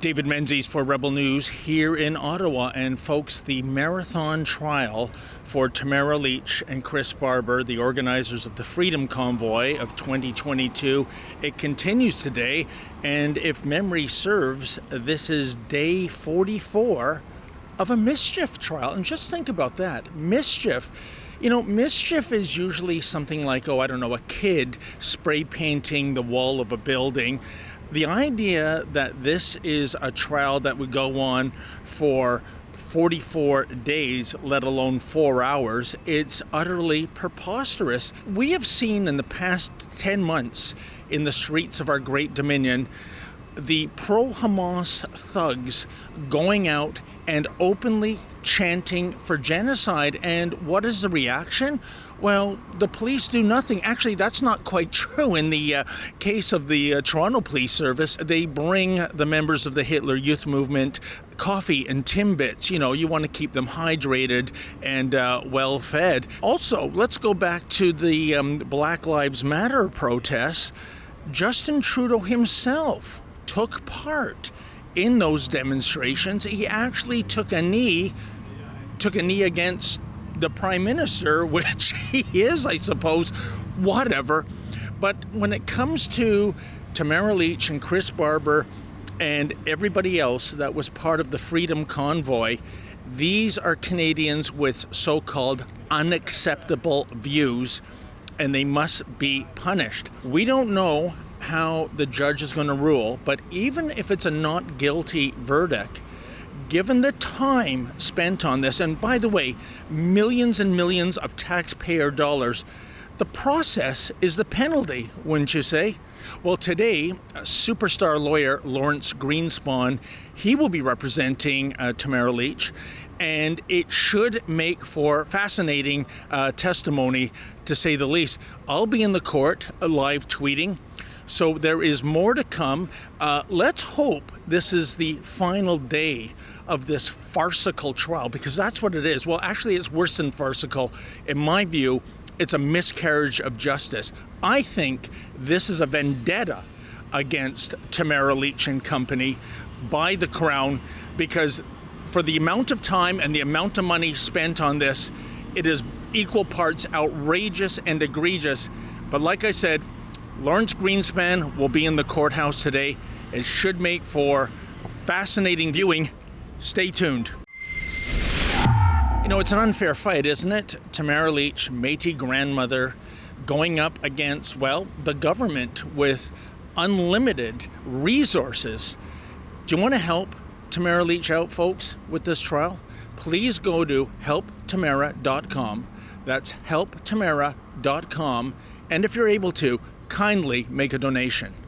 David Menzies for Rebel News here in Ottawa. And folks, the marathon trial for Tamara Lich and Chris Barber, the organizers of the Freedom Convoy of 2022, it continues today. And if memory serves, this is day 44 of a mischief trial. And just think about that. Mischief. You know, mischief is usually something like, a kid spray painting the wall of a building. The idea that this is a trial that would go on for 44 days, let alone 4 hours, it's utterly preposterous. We have seen in the past 10 months in the streets of our great Dominion the pro-Hamas thugs going out and openly chanting for genocide. And what is the reaction? Well, the police do nothing. Actually, that's not quite true. In the case of the Toronto Police Service, they bring the members of the Hitler Youth Movement coffee and Timbits. You know, you want to keep them hydrated and well fed. Also, let's go back to the Black Lives Matter protests. Justin Trudeau himself took part in those demonstrations. He actually took a knee against the Prime Minister, which he is, I suppose, whatever. But when it comes to Tamara Lich and Chris Barber and everybody else that was part of the Freedom Convoy, these are Canadians with so-called unacceptable views, and they must be punished. We don't know how the judge is going to rule, but even if it's a not guilty verdict, given the time spent on this, and by the way, millions and millions of taxpayer dollars, the process is the penalty, wouldn't you say? Well, today, superstar lawyer Lawrence Greenspan, he will be representing Tamara Lich, and it should make for fascinating testimony, to say the least. I'll be in the court live tweeting. So there is more to come. Let's hope this is the final day of this farcical trial, because that's what it is. Well, actually, it's worse than farcical. In my view, it's a miscarriage of justice. I think this is a vendetta against Tamara Lich and company by the Crown, because for the amount of time and the amount of money spent on this, it is equal parts outrageous and egregious. But like I said, Lawrence Greenspan will be in the courthouse today. It should make for fascinating viewing. Stay tuned. You know, it's an unfair fight, isn't it? Tamara Lich, Métis grandmother, going up against, well, the government with unlimited resources. Do you want to help Tamara Lich out, folks, with this trial? Please go to helptamara.com. That's helptamara.com. And if you're able to, kindly make a donation.